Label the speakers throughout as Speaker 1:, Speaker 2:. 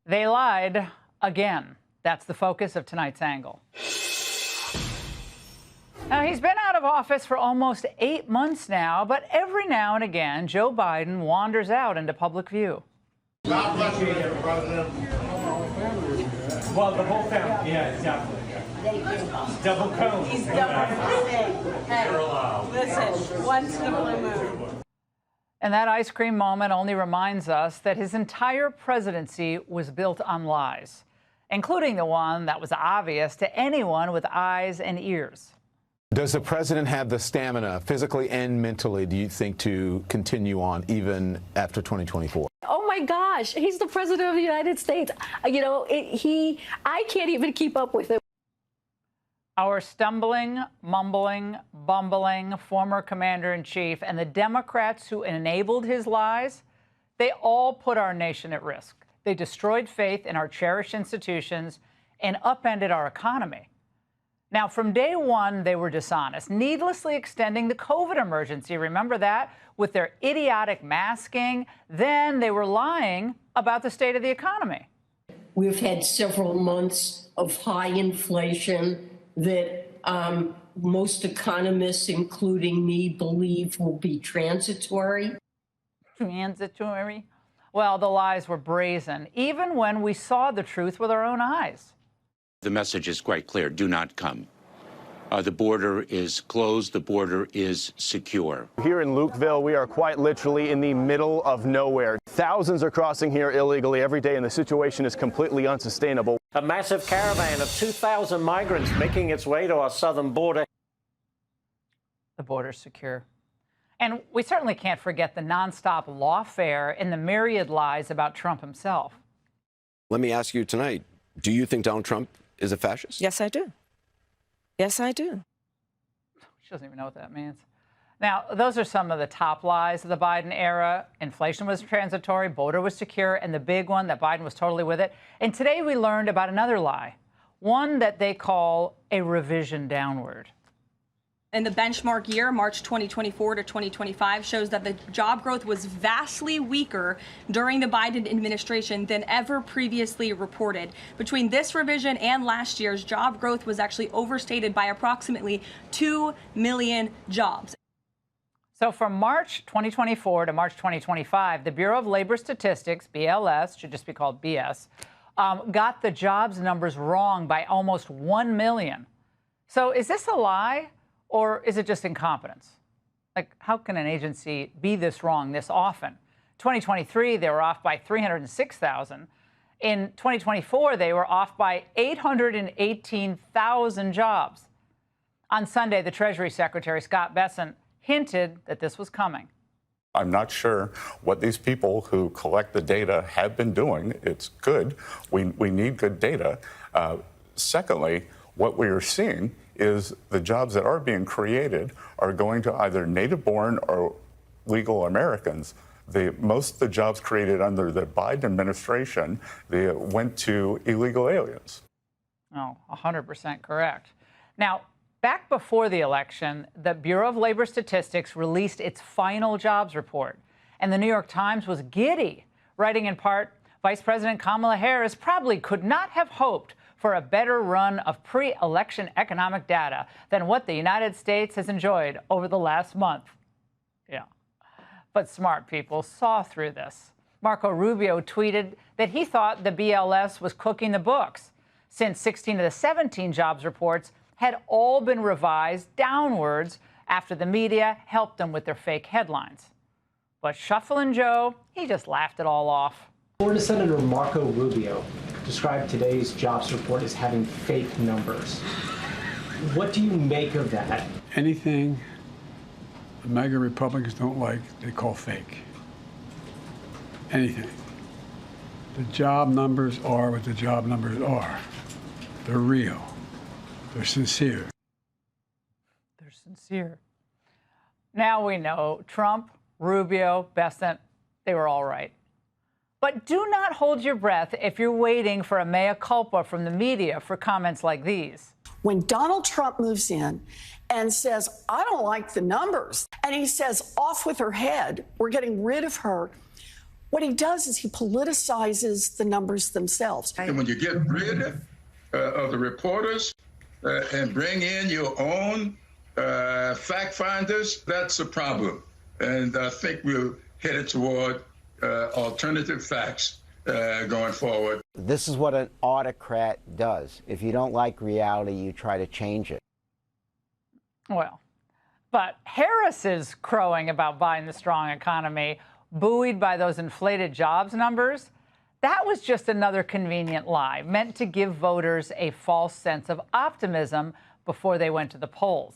Speaker 1: They lied again. That's the focus of tonight's angle. Now, he's been out of office for almost 8 months now, but every now and again, Joe Biden wanders out into public view.
Speaker 2: God bless you, President.
Speaker 3: Well, the whole family, yeah, exactly. Double cone.
Speaker 4: He's double cone. Hey, listen, once in a blue moon.
Speaker 1: And that ice cream moment only reminds us that his entire presidency was built on lies, including the one that was obvious to anyone with eyes and ears.
Speaker 5: Does the president have the stamina, physically and mentally, do you think, to continue on even after 2024?
Speaker 6: Oh my gosh, he's the president of the United States. You know, I can't even keep up with it.
Speaker 1: Our stumbling, mumbling, bumbling former commander-in-chief and the Democrats who enabled his lies, they all put our nation at risk. They destroyed faith in our cherished institutions and upended our economy. Now, from day one, they were dishonest, needlessly extending the COVID emergency. Remember that? With their idiotic masking. Then they were lying about the state of the economy.
Speaker 7: We've had several months of high inflation that most economists, including me, believe will be transitory.
Speaker 1: Transitory? Well, the lies were brazen, even when we saw the truth with our own eyes.
Speaker 8: The message is quite clear. Do not come. The border is closed. The border is secure.
Speaker 9: Here in Lukeville, we are quite literally in the middle of nowhere. Thousands are crossing here illegally every day, and the situation is completely unsustainable.
Speaker 3: A massive caravan of 2,000 migrants making its way to our southern border.
Speaker 1: The border's secure. And we certainly can't forget the nonstop lawfare and the myriad lies about Trump himself.
Speaker 10: Let me ask you tonight, do you think Donald Trump is a fascist?
Speaker 11: Yes, I do. Yes, I do.
Speaker 1: She doesn't even know what that means. Now, those are some of the top lies of the Biden era. Inflation was transitory, border was secure, and the big one that Biden was totally with it. And today we learned about another lie, one that they call a revision downward.
Speaker 12: And the benchmark year, March 2024 to 2025, shows that the job growth was vastly weaker during the Biden administration than ever previously reported. Between this revision and last year's, job growth was actually overstated by approximately 2 million jobs.
Speaker 1: So from March 2024 to March 2025, the Bureau of Labor Statistics, BLS, should just be called BS, got the jobs numbers wrong by almost 1 million. So is this a lie? Or is it just incompetence? Like, how can an agency be this wrong this often? 2023, they were off by 306,000. In 2024, they were off by 818,000 jobs. On Sunday, the Treasury Secretary, Scott Bessent, hinted that this was coming.
Speaker 13: I'm not sure what these people who collect the data have been doing. It's good. We need good data. Secondly, what we are seeing is the jobs that are being created are going to either native-born or legal Americans. Most of the jobs created under the Biden administration, they went to illegal aliens.
Speaker 1: Oh, 100% correct. Now, back before the election, the Bureau of Labor Statistics released its final jobs report, and the New York Times was giddy, writing in part, Vice President Kamala Harris probably could not have hoped for a better run of pre-election economic data than what the United States has enjoyed over the last month. Yeah. But smart people saw through this. Marco Rubio tweeted that he thought the BLS was cooking the books, since 16 of the 17 jobs reports had all been revised downwards after the media helped them with their fake headlines. But Shufflin' Joe, he just laughed it all off.
Speaker 14: Florida Senator Marco Rubio described today's jobs report as having fake numbers. What do you make of that?
Speaker 15: Anything the MAGA Republicans don't like, they call fake. Anything. The job numbers are what the job numbers are. They're real. They're sincere.
Speaker 1: They're sincere. Now we know Trump, Rubio, Bessent, they were all right. But do not hold your breath if you're waiting for a mea culpa from the media for comments like these.
Speaker 16: When Donald Trump moves in and says, I don't like the numbers, and he says, off with her head, we're getting rid of her, What he does is he politicizes the numbers themselves.
Speaker 17: And when you get rid of the reporters and bring in your own fact finders, that's a problem. And I think we're headed toward alternative facts going forward.
Speaker 18: This is what an autocrat does. If you don't like reality, you try to change it.
Speaker 1: Well, but Harris is crowing about Biden's strong economy, buoyed by those inflated jobs numbers. That was just another convenient lie meant to give voters a false sense of optimism before they went to the polls.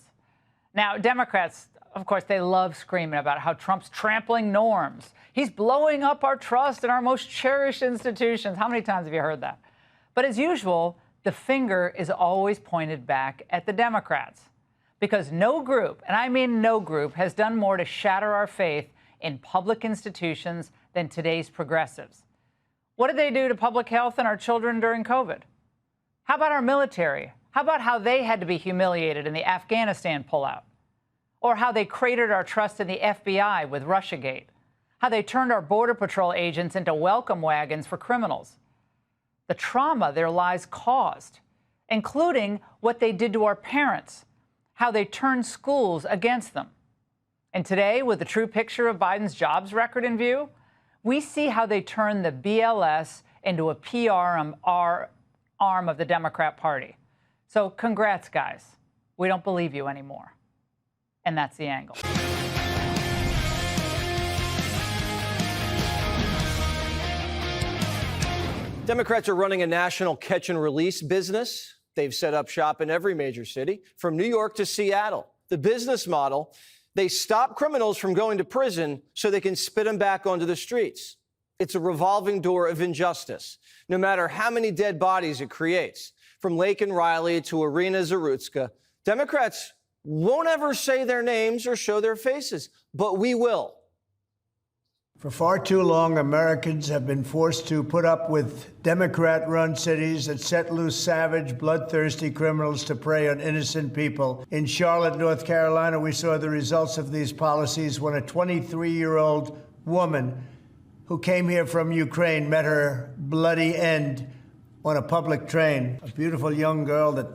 Speaker 1: Now, Democrats, of course, they love screaming about how Trump's trampling norms. He's blowing up our trust in our most cherished institutions. How many times have you heard that? But as usual, the finger is always pointed back at the Democrats. Because no group, and I mean no group, has done more to shatter our faith in public institutions than today's progressives. What did they do to public health and our children during COVID? How about our military? How about how they had to be humiliated in the Afghanistan pullout? Or how they cratered our trust in the FBI with Russiagate? How they turned our Border Patrol agents into welcome wagons for criminals? The trauma their lies caused, including what they did to our parents, how they turned schools against them. And today, with the true picture of Biden's jobs record in view, we see how they turned the BLS into a PR arm of the Democrat Party. So congrats, guys. We don't believe you anymore. And that's the angle.
Speaker 19: Democrats are running a national catch and release business. They've set up shop in every major city, from New York to Seattle. The business model, they stop criminals from going to prison so they can spit them back onto the streets. It's a revolving door of injustice, no matter how many dead bodies it creates. From Lake and Riley to Irina Zarutska, Democrats won't ever say their names or show their faces, but we will.
Speaker 20: For far too long, Americans have been forced to put up with Democrat-run cities that set loose savage, bloodthirsty criminals to prey on innocent people. In Charlotte, North Carolina, we saw the results of these policies when a 23-year-old woman who came here from Ukraine met her bloody end on a public train. A beautiful young girl that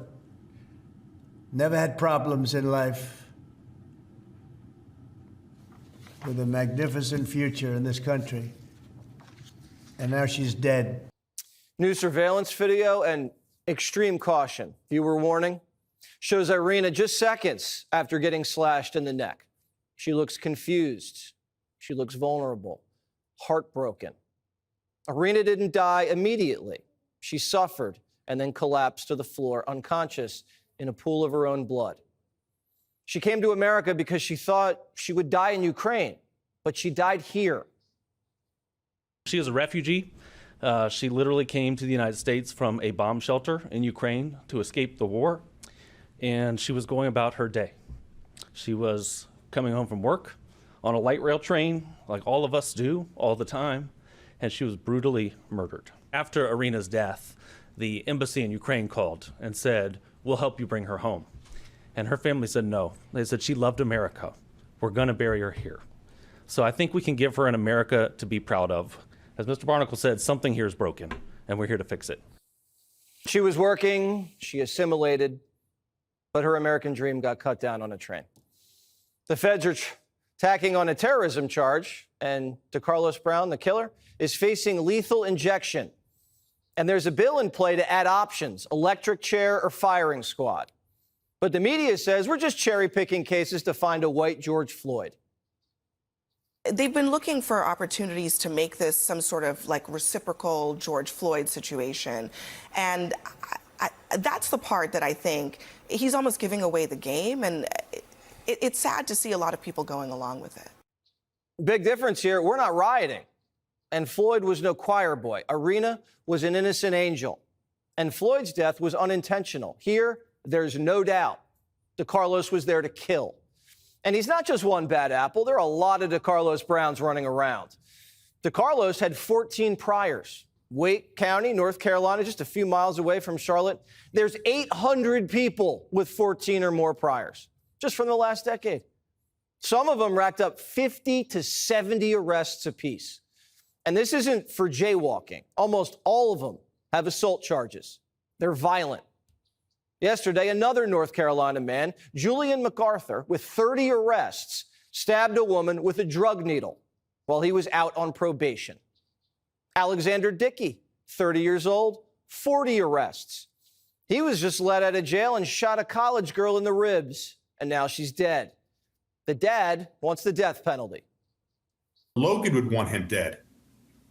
Speaker 20: never had problems in life, with a magnificent future in this country. And now she's dead.
Speaker 19: New surveillance video and extreme caution. Viewer warning shows Irina just seconds after getting slashed in the neck. She looks confused. She looks vulnerable, heartbroken. Irina didn't die immediately. She suffered and then collapsed to the floor, unconscious in a pool of her own blood. She came to America because she thought she would die in Ukraine, but she died here.
Speaker 21: She is a refugee. She literally came to the United States from a bomb shelter in Ukraine to escape the war, and she was going about her day. She was coming home from work on a light rail train, like all of us do all the time, and she was brutally murdered. After Irina's death, the embassy in Ukraine called and said, "We'll help you bring her home." And her family said no. They said she loved America. We're going to bury her here. So I think we can give her an America to be proud of. As Mr. Barnacle said, something here is broken, and we're here to fix it.
Speaker 19: She was working, she assimilated, but her American dream got cut down on a train. The feds are tacking on a terrorism charge, and DeCarlos Brown, the killer, is facing lethal injection. And there's a bill in play to add options, electric chair or firing squad. But the media says we're just cherry-picking cases to find a white George Floyd.
Speaker 22: They've been looking for opportunities to make this some sort of like reciprocal George Floyd situation. And that's the part that I think he's almost giving away the game. And it's sad to see a lot of people going along with it.
Speaker 19: Big difference here. We're not rioting. And Floyd was no choir boy. Irina was an innocent angel. And Floyd's death was unintentional. Here, there's no doubt DeCarlos was there to kill. And he's not just one bad apple. There are a lot of DeCarlos Browns running around. DeCarlos had 14 priors. Wake County, North Carolina, just a few miles away from Charlotte. There's 800 people with 14 or more priors, just from the last decade. Some of them racked up 50 to 70 arrests apiece. And this isn't for jaywalking. Almost all of them have assault charges. They're violent. Yesterday, another North Carolina man, Julian MacArthur, with 30 arrests, stabbed a woman with a drug needle while he was out on probation. Alexander Dickey, 30 years old, 40 arrests. He was just let out of jail and shot a college girl in the ribs, and now she's dead. The dad wants the death penalty.
Speaker 2: Logan would want him dead.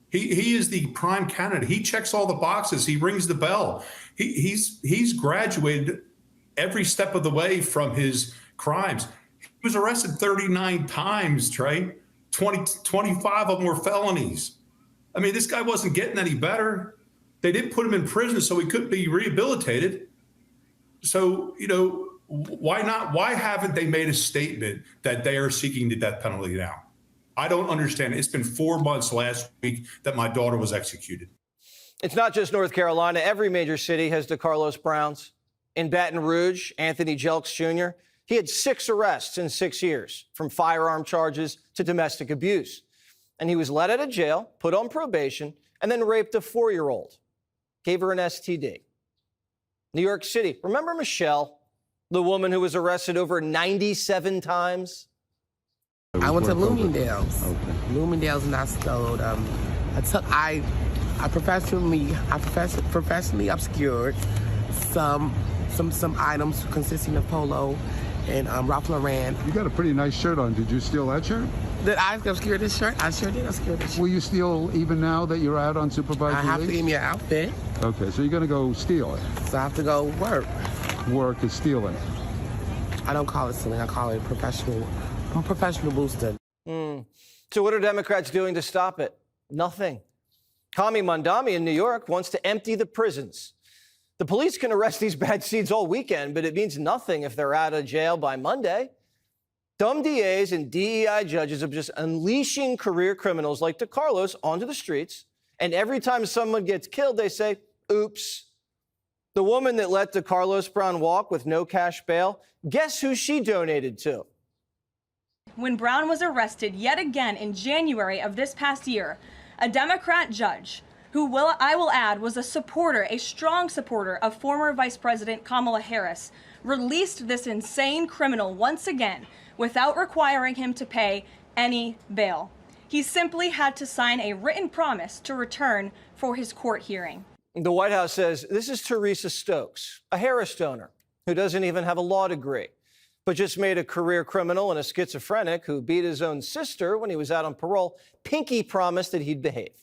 Speaker 2: He is the prime candidate. He checks all the boxes. He rings the bell. He's graduated every step of the way from his crimes. He was arrested 39 times, Trey. 25 of them were felonies. I mean, this guy wasn't getting any better. They didn't put him in prison so he couldn't be rehabilitated. So, you know, why not? Why haven't they made a statement that they are seeking the death penalty now? I don't understand. It's been 4 months last week that my daughter was executed.
Speaker 19: It's not just North Carolina. Every major city has DeCarlos Browns. In Baton Rouge, Anthony Jelks Jr., he had 6 arrests in 6 years, from firearm charges to domestic abuse. And he was let out of jail, put on probation, and then raped a 4-year-old. Gave her an STD. New York City. Remember Michelle, the woman who was arrested over 97 times?
Speaker 4: I went to Bloomingdale's. Okay. Bloomingdale's, and I stole. I professionally obscured some items consisting of polo and Ralph Lauren.
Speaker 15: You got a pretty nice shirt on. Did you steal that shirt?
Speaker 4: Did I obscure this shirt? I sure did obscure this shirt.
Speaker 15: Will you steal even now that you're out on supervised release?
Speaker 4: I have to give me an outfit.
Speaker 15: Okay, so you're going to go steal it.
Speaker 4: So I have to go work.
Speaker 15: Work is stealing.
Speaker 4: I don't call it stealing. I call it professional boosting.
Speaker 19: So what are Democrats doing to stop it? Nothing. Kami Mandami in New York wants to empty the prisons. The police can arrest these bad seeds all weekend, but it means nothing if they're out of jail by Monday. Dumb DAs and DEI judges are just unleashing career criminals like DeCarlos onto the streets, and every time someone gets killed, they say, oops. The woman that let DeCarlos Brown walk with no cash bail, guess who she donated to?
Speaker 12: When Brown was arrested yet again in January of this past year, a Democrat judge, who I will add was a strong supporter of former Vice President Kamala Harris, released this insane criminal once again without requiring him to pay any bail. He simply had to sign a written promise to return for his court hearing.
Speaker 19: The White House says this is Teresa Stokes, a Harris donor who doesn't even have a law degree, but just made a career criminal and a schizophrenic who beat his own sister when he was out on parole pinky promised that he'd behave.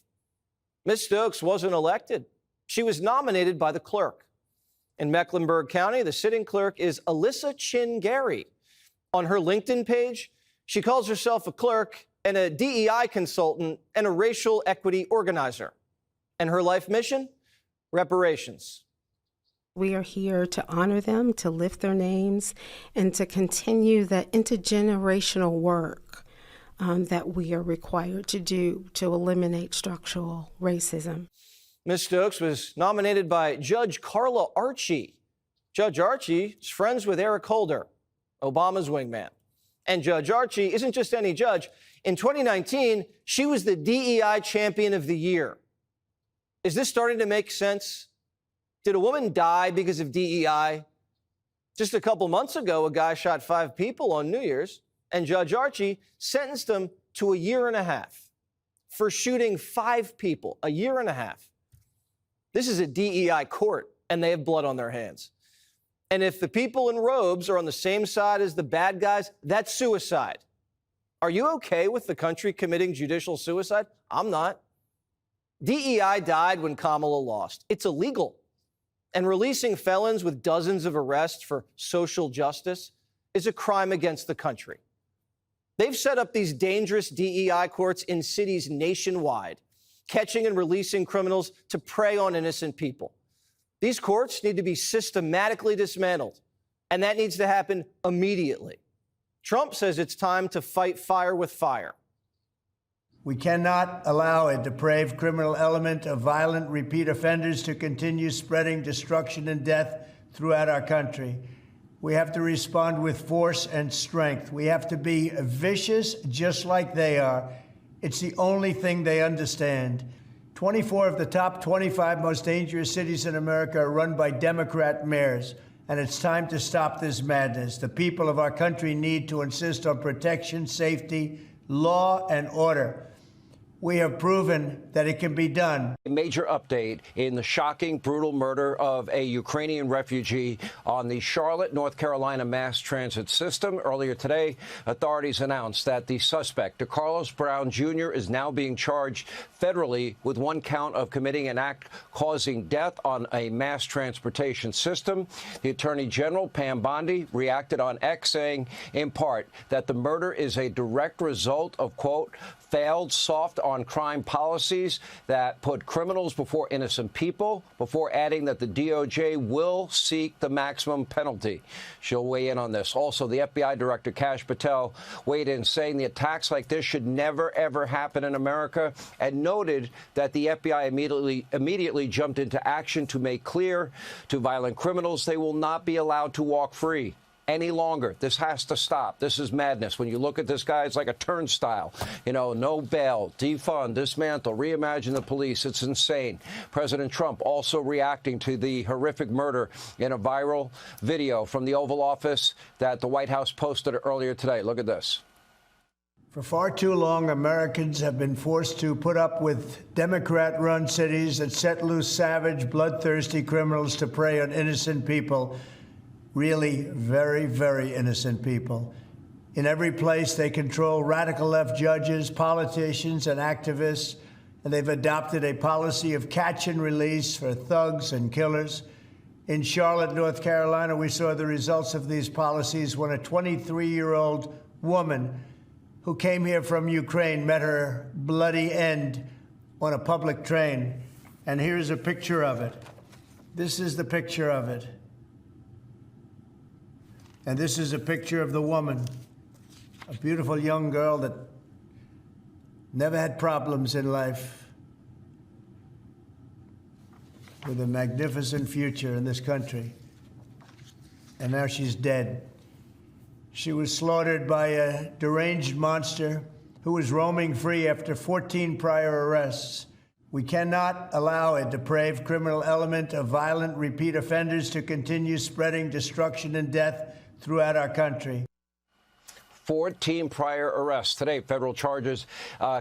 Speaker 19: Ms. Stokes wasn't elected. She was nominated by the clerk. In Mecklenburg County, the sitting clerk is Alyssa Chin Gary. On her LinkedIn page, she calls herself a clerk and a DEI consultant and a racial equity organizer. And her life mission? Reparations.
Speaker 23: We are here to honor them, to lift their names, and to continue that intergenerational work that we are required to do to eliminate structural racism.
Speaker 19: Ms. Stokes was nominated by Judge Carla Archie. Judge Archie is friends with Eric Holder, Obama's wingman. And Judge Archie isn't just any judge. In 2019, she was the DEI Champion of the Year. Is this starting to make sense? Did a woman die because of DEI? Just a couple months ago, a guy shot 5 people on New Year's, and Judge Archie sentenced him to 1.5 years for shooting 5 people, 1.5 years. This is a DEI court, and they have blood on their hands. And if the people in robes are on the same side as the bad guys, that's suicide. Are you okay with the country committing judicial suicide? I'm not. DEI died when Kamala lost. It's illegal. And releasing felons with dozens of arrests for social justice is a crime against the country. They've set up these dangerous DEI courts in cities nationwide, catching and releasing criminals to prey on innocent people. These courts need to be systematically dismantled, and that needs to happen immediately. Trump says it's time to fight fire with fire.
Speaker 20: We cannot allow a depraved criminal element of violent repeat offenders to continue spreading destruction and death throughout our country. We have to respond with force and strength. We have to be vicious just like they are, It's the only thing they understand. 24 of the top 25 most dangerous cities in America are run by Democrat mayors, and it's time to stop this madness. The people of our country need to insist on protection, safety, law, and order. We have proven that it can be done.
Speaker 5: A major update in the shocking, brutal murder of a Ukrainian refugee on the Charlotte, North Carolina mass transit system. Earlier today, authorities announced that the suspect, DeCarlos Brown Jr., is now being charged federally with one count of committing an act causing death on a mass transportation system. The Attorney General, Pam Bondi, reacted on X, saying, in part, that the murder is a direct result of, quote, failed soft-on-crime policies that put criminals before innocent people, before adding that the DOJ will seek the maximum penalty. She'll weigh in on this. Also, the FBI Director, Kash Patel, weighed in, saying the attacks like this should never, ever happen in America, and noted that the FBI immediately jumped into action to make clear to violent criminals they will not be allowed to walk free any longer. This has to stop. This is madness. When you look at this guy, it's like a turnstile. You know, no bail, defund, dismantle, reimagine the police. It's insane. President Trump also reacting to the horrific murder in a viral video from the Oval Office that the White House posted earlier today. Look at this.
Speaker 20: For far too long, Americans have been forced to put up with Democrat-run cities that set loose savage, bloodthirsty criminals to prey on innocent people. Really very, very innocent people. In every place, they control radical left judges, politicians, and activists, and they've adopted a policy of catch and release for thugs and killers. In Charlotte, North Carolina, we saw the results of these policies when a 23-year-old woman who came here from Ukraine met her bloody end on a public train. And here's a picture of it. This is the picture of it. And this is a picture of the woman, a beautiful young girl that never had problems in life, with a magnificent future in this country. And now she's dead. She was slaughtered by a deranged monster who was roaming free after 14 prior arrests. We cannot allow a depraved criminal element of violent repeat offenders to continue spreading destruction and death throughout our country.
Speaker 5: 14 prior arrests. Today, federal charges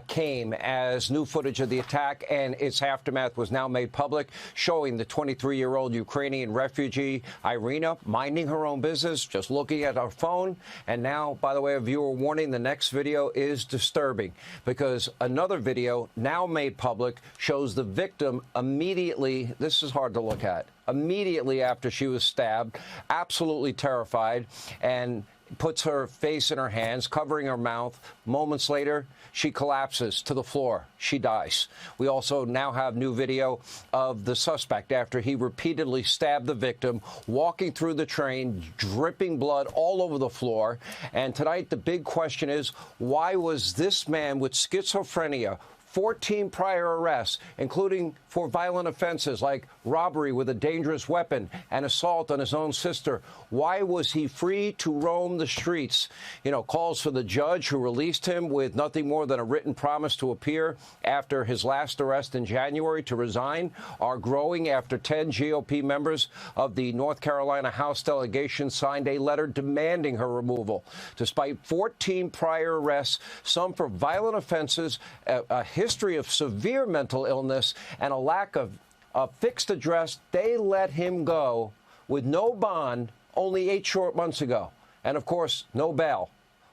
Speaker 5: came as new footage of the attack and its aftermath was now made public, showing the 23-year-old Ukrainian refugee, Irina, minding her own business, just looking at her phone. And now, by the way, a viewer warning, the next video is disturbing because another video now made public shows the victim immediately, this is hard to look at, immediately after she was stabbed, absolutely terrified, and puts her face in her hands, covering her mouth. Moments later, she collapses to the floor. She dies. We also now have new video of the suspect after he repeatedly stabbed the victim, walking through the train, dripping blood all over the floor. And tonight, the big question is, why was this man with schizophrenia, 14 prior arrests, including for violent offenses like robbery with a dangerous weapon and assault on his own sister. Why was he free to roam the streets? You know, calls for the judge who released him with nothing more than a written promise to appear after his last arrest in January to resign are growing after 10 GOP members of the North Carolina House delegation signed a letter demanding her removal. Despite 14 prior arrests, some for violent offenses, a history of severe mental illness, and a lack of a fixed address, they let him go with no bond only 8 short months ago. And, of course, no bail.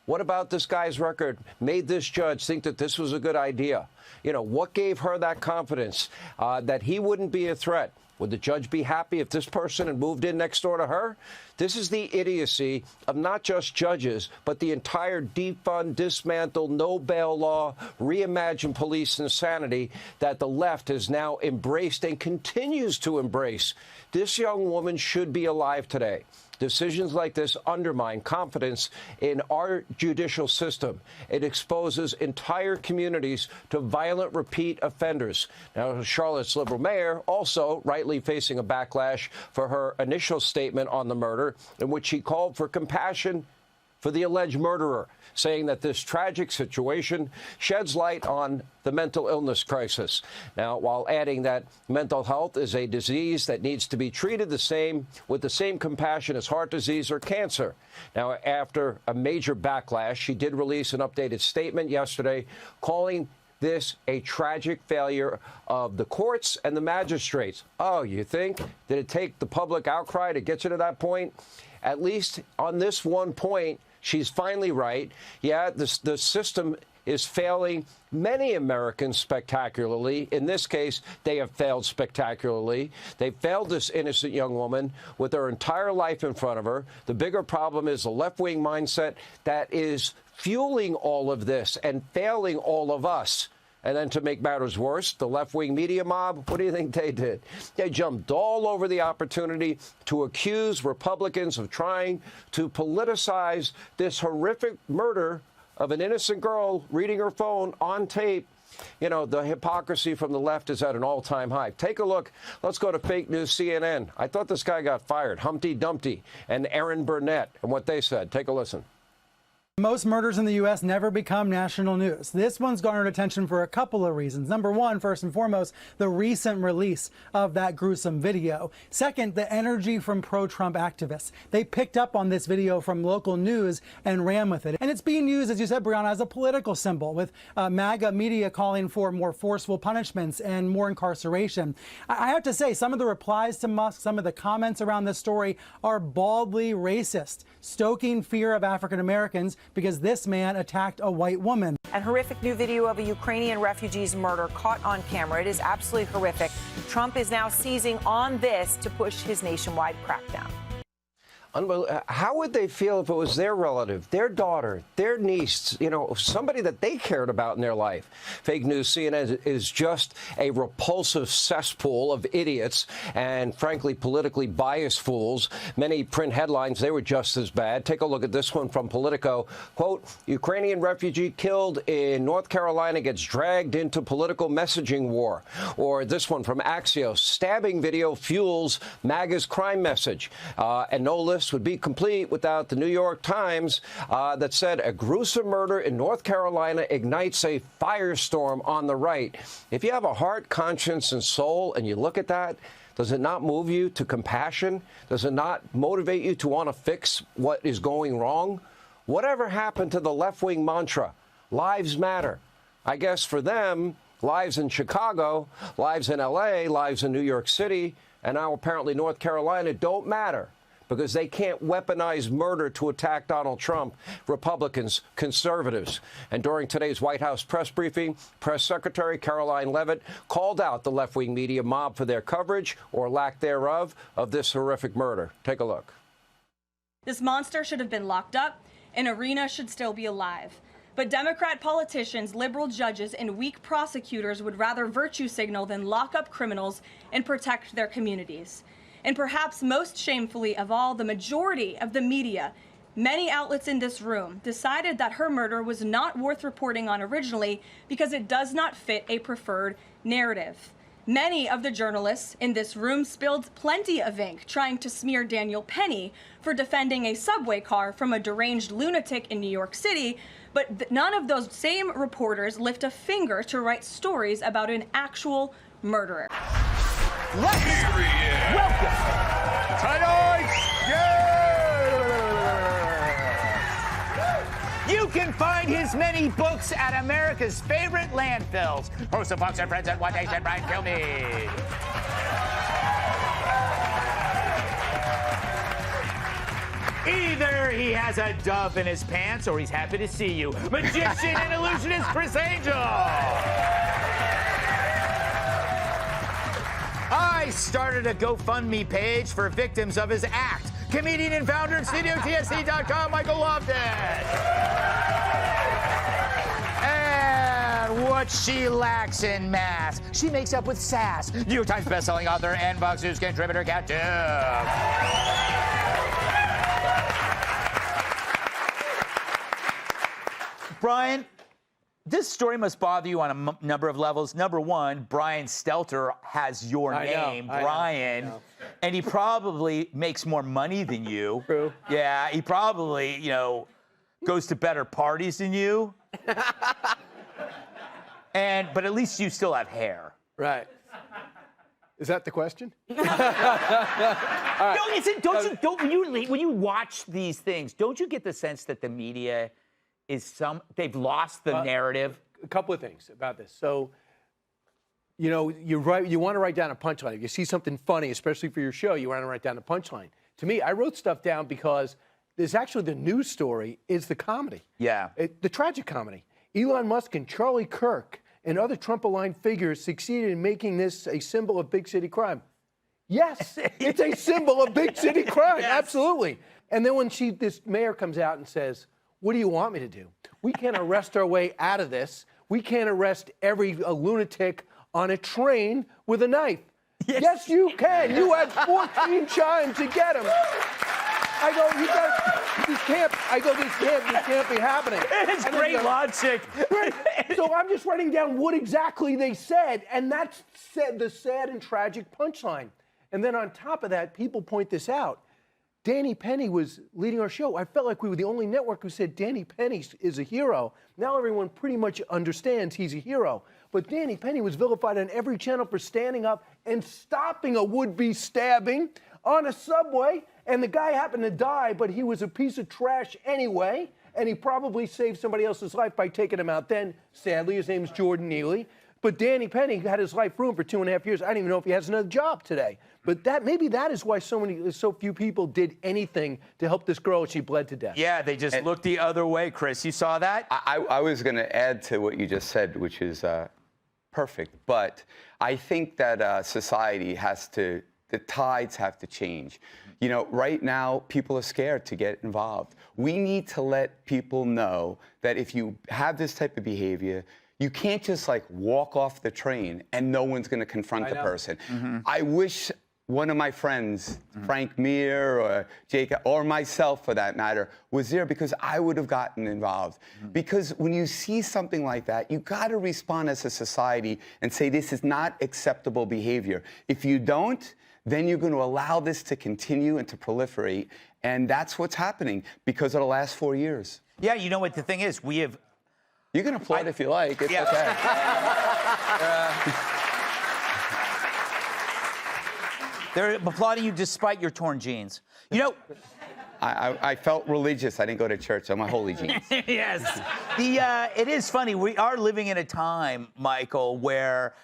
Speaker 5: What about this guy's record made this judge think that this was a good idea? You know, what gave her that confidence that he wouldn't be a threat? Would the judge be happy if this person had moved in next door to her? This is the idiocy of not just judges, but the entire defund, dismantle, no bail law, reimagine police insanity that the left has now embraced and continues to embrace. This young woman should be alive today. Decisions like this undermine confidence in our judicial system. It exposes entire communities to violent repeat offenders. Now, Charlotte's liberal mayor also rightly facing a backlash for her initial statement on the murder, in which she called for compassion for the alleged murderer, saying that this tragic situation sheds light on the mental illness crisis. Now, while adding that mental health is a disease that needs to be treated with the same compassion as heart disease or cancer. Now, after a major backlash, she did release an updated statement yesterday calling this a tragic failure of the courts and the magistrates. Oh, you think? Did it take the public outcry to get you to that point? At least on this one point, she's finally right. Yeah, the system is failing many Americans spectacularly. In this case, they have failed spectacularly. They failed this innocent young woman with her entire life in front of her. The bigger problem is the left-wing mindset that is fueling all of this and failing all of us. And then to make matters worse, the left-wing media mob, what do you think they did? They jumped all over the opportunity to accuse Republicans of trying to politicize this horrific murder of an innocent girl reading her phone on tape. You know, the hypocrisy from the left is at an all-time high. Take a look. Let's go to fake news CNN. I thought this guy got fired. Humpty Dumpty and Aaron Burnett and what they said. Take a listen.
Speaker 6: Most murders in the U.S. never become national news. This one's garnered attention for a couple of reasons. Number one, first and foremost, the recent release of that gruesome video. Second, the energy from pro-Trump activists. They picked up on this video from local news and ran with it. And it's being used, as you said, Brianna, as a political symbol, with MAGA media calling for more forceful punishments and more incarceration. I have to say, some of the replies to Musk, some of the comments around this story are baldly racist, stoking fear of African Americans because this man attacked a white woman.
Speaker 7: And horrific new video of a Ukrainian refugee's murder caught on camera. It is absolutely horrific. Trump is now seizing on this to push his nationwide crackdown.
Speaker 5: How would they feel if it was their relative, their daughter, their niece, you know, somebody that they cared about in their life? Fake news CNN is just a repulsive cesspool of idiots and, frankly, politically biased fools. Many print headlines, they were just as bad. Take a look at this one from Politico. Quote, Ukrainian refugee killed in North Carolina gets dragged into political messaging war. Or this one from Axios, stabbing video fuels MAGA's crime message. And no list would be complete without the New York Times that said a gruesome murder in North Carolina ignites a firestorm on the right. If you have a heart, conscience, and soul, and you look at that, does it not move you to compassion? Does it not motivate you to want to fix what is going wrong? Whatever happened to the left-wing mantra, lives matter? I guess for them, lives in Chicago, lives in L.A., lives in New York City, and now apparently North Carolina don't matter, because they can't weaponize murder to attack Donald Trump, Republicans, conservatives. And during today's White House press briefing, Press Secretary Caroline Leavitt called out the left-wing media mob for their coverage, or lack thereof, of this horrific murder. Take a look.
Speaker 12: This monster should have been locked up, and Irina should still be alive. But Democrat politicians, liberal judges, and weak prosecutors would rather virtue signal than lock up criminals and protect their communities. And perhaps most shamefully of all, the majority of the media, many outlets in this room, decided that her murder was not worth reporting on originally because it does not fit a preferred narrative. Many of the journalists in this room spilled plenty of ink trying to smear Daniel Penny for defending a subway car from a deranged lunatic in New York City, but none of those same reporters lift a finger to write stories about an actual murderer.
Speaker 8: Welcome tonight's game! You can find his many books at America's favorite landfills. Host of Fox and Friends at One Nation, Brian Kilmeade. Either he has a dove in his pants or he's happy to see you. Magician and illusionist Chris Angel. I started a GoFundMe page for victims of his act. Comedian and founder of StudioTSC.com, Michael Lofton. And what she lacks in mass, she makes up with sass. New York Times bestselling author and Fox News contributor Kat Duke. Brian, this story must bother you on a number of levels. Number one, Brian Stelter has your name, Brian, and he probably makes more money than you. True. Yeah, he probably, you know, goes to better parties than you. But at least you still have hair.
Speaker 3: Right. Is that the question?
Speaker 8: No, when you watch these things, don't you get the sense that the media they've lost the narrative?
Speaker 3: A couple of things about this. So, you want to write down a punchline. If you see something funny, especially for your show, you want to write down a punchline. To me, I wrote stuff down because there's actually the news story is the comedy.
Speaker 8: Yeah.
Speaker 3: The tragic comedy. Elon Musk and Charlie Kirk and other Trump-aligned figures succeeded in making this a symbol of big city crime. Yes, it's a symbol of big city crime, yes. Absolutely. And then when this mayor comes out and says, what do you want me to do? We can't arrest our way out of this. We can't arrest every lunatic on a train with a knife. Yes, you can. You had 14 chimes to get him. I go, this can't be happening.
Speaker 8: It's great logic.
Speaker 3: So I'm just writing down what exactly they said, and that's the sad and tragic punchline. And then on top of that, people point this out. Danny Penny was leading our show. I felt like we were the only network who said Danny Penny is a hero. Now everyone pretty much understands he's a hero. But Danny Penny was vilified on every channel for standing up and stopping a would-be stabbing on a subway. And the guy happened to die, but he was a piece of trash anyway. And he probably saved somebody else's life by taking him out then. Sadly, his name's Jordan Neely. But Danny Penny had his life ruined for 2.5 years. I don't even know if he has another job today. But maybe that is why so few people did anything to help this girl. She bled to death.
Speaker 8: Yeah, they just looked the other way, Chris. You saw that?
Speaker 9: I was going to add to what you just said, which is perfect. But I think that society the tides have to change. You know, right now, people are scared to get involved. We need to let people know that if you have this type of behavior, you can't just walk off the train and no one's going to confront the person. Mm-hmm. I wish one of my friends, Frank Mir or Jacob, or myself for that matter, was there because I would have gotten involved. Because when you see something like that, you got to respond as a society and say this is not acceptable behavior. If you don't, then you're going to allow this to continue and to proliferate. And that's what's happening because of the last 4 years.
Speaker 8: Yeah, you know what the thing is? We have...
Speaker 9: You can applaud if you like. It's okay.
Speaker 8: They're applauding you despite your torn jeans. You know...
Speaker 9: I felt religious. I didn't go to church. I'm a holy jeans.
Speaker 8: Yes. It is funny. We are living in a time, Michael, where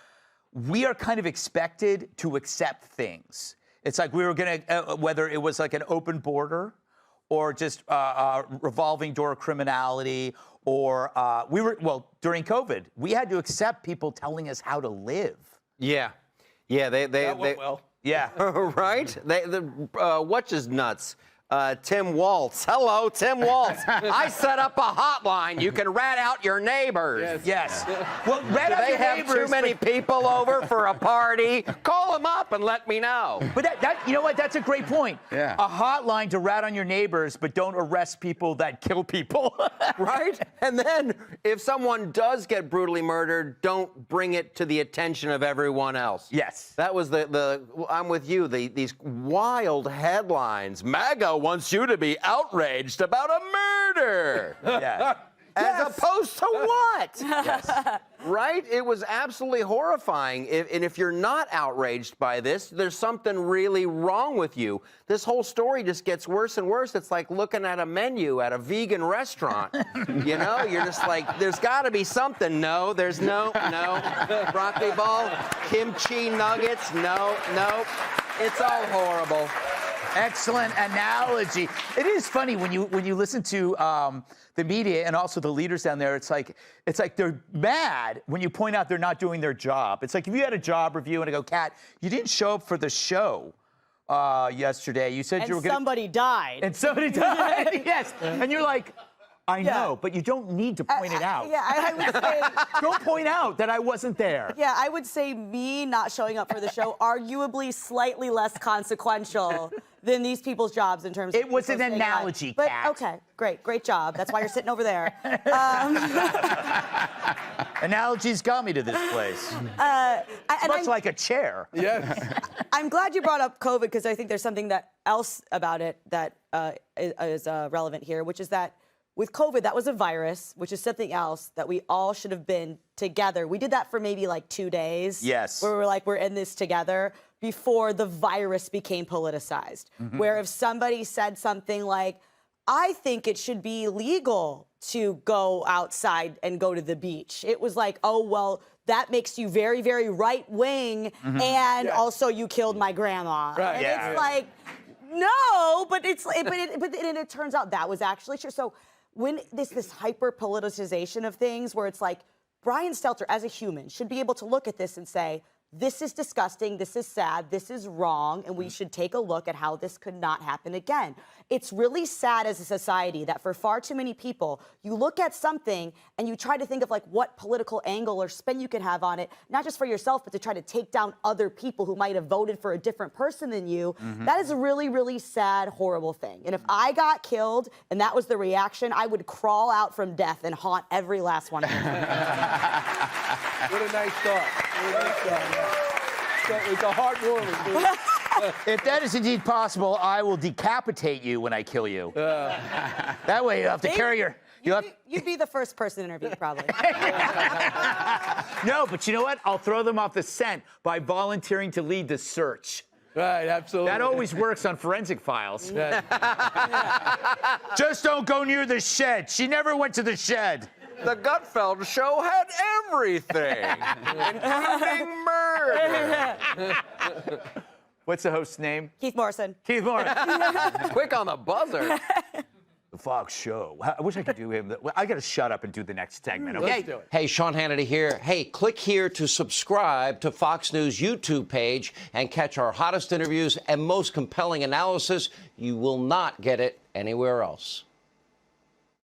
Speaker 8: we are kind of expected to accept things. It's like we were going to, whether it was like an open border or just revolving door criminality, or during COVID, we had to accept people telling us how to live.
Speaker 10: Yeah. Yeah,
Speaker 8: That went well. Yeah.
Speaker 10: Right? What's his nuts? Tim Waltz. Hello, Tim Waltz. I set up a hotline. You can rat out your neighbors.
Speaker 8: Yes. Well, rat out your neighbors. Do they have too many
Speaker 10: people over for a party? Call them up and let me know.
Speaker 8: But you know what? That's a great point.
Speaker 9: Yeah.
Speaker 8: A hotline to rat on your neighbors, but don't arrest people that kill people.
Speaker 10: Right? And then if someone does get brutally murdered, don't bring it to the attention of everyone else.
Speaker 8: Yes.
Speaker 10: That was I'm with you, these wild headlines. MAGA wants you to be outraged about a murder.
Speaker 8: Yeah.
Speaker 10: As opposed to what?
Speaker 8: Yes.
Speaker 10: Right? It was absolutely horrifying. And if you're not outraged by this, there's something really wrong with you. This whole story just gets worse and worse. It's like looking at a menu at a vegan restaurant. You know, you're just like, there's got to be something. No, there's no. Broccoli ball, kimchi nuggets, no. It's all horrible.
Speaker 8: Excellent analogy. It is funny when you listen to the media and also the leaders down there. It's like they're mad when you point out they're not doing their job. It's like if you had a job review and I go, Kat, you didn't show up for the show yesterday. You said you were going.
Speaker 24: Somebody died.
Speaker 8: And somebody died. Yes. And you're like, I know, but you don't need to point it out.
Speaker 24: Yeah, I would say...
Speaker 8: Don't point out that I wasn't there.
Speaker 24: Yeah, I would say me not showing up for the show arguably slightly less consequential than these people's jobs in terms of...
Speaker 8: It was an analogy,
Speaker 24: But
Speaker 8: Kat.
Speaker 24: okay, great job. That's why you're sitting over there.
Speaker 8: Analogies got me to this place. It's much like a chair.
Speaker 3: Yes.
Speaker 24: I'm glad you brought up COVID because I think there's something else about it that is relevant here, which is that With COVID, that was a virus, which is something else that we all should have been together. We did that for maybe like 2 days.
Speaker 8: Yes.
Speaker 24: Where we were like, we're in this together before the virus became politicized. Where if somebody said something like, I think it should be legal to go outside and go to the beach. It was like, oh, well, that makes you very, very right wing, and also you killed my grandma.
Speaker 8: Right.
Speaker 24: And
Speaker 8: Yeah.
Speaker 24: it's like, no, but it turns out that was actually true. So when this hyper politicization of things, where it's like Brian Stelter as a human should be able to look at this and say, this is disgusting, this is sad, this is wrong, and we should take a look at how this could not happen again. It's really sad as a society that for far too many people, you look at something and you try to think of like what political angle or spin you can have on it, not just for yourself, but to try to take down other people who might have voted for a different person than you. That is a really, really sad, horrible thing. And if I got killed and that was the reaction, I would crawl out from death and haunt every last one of them.
Speaker 3: What a nice thought. What a nice thought. It's a heartwarming, dude.
Speaker 8: If that is indeed possible, I will decapitate you when I kill you. That way you have to carry your...
Speaker 24: You'd be the first person interviewed, probably.
Speaker 8: No, but you know what? I'll throw them off the scent by volunteering to lead the search.
Speaker 3: Right, absolutely.
Speaker 8: That always works on forensic files. Just don't go near the shed. She never went to the shed.
Speaker 10: The Gutfeld show had everything, including murder.
Speaker 8: What's the host's name?
Speaker 24: Keith Morrison.
Speaker 8: Keith Morrison.
Speaker 10: Quick on the buzzer.
Speaker 8: The Fox Show. I wish I could do him. I got to shut up and do the next segment. Okay.
Speaker 5: Let's do it. Hey, Sean Hannity here. Hey, click here to subscribe to Fox News YouTube page and catch our hottest interviews and most compelling analysis. You will not get it anywhere else.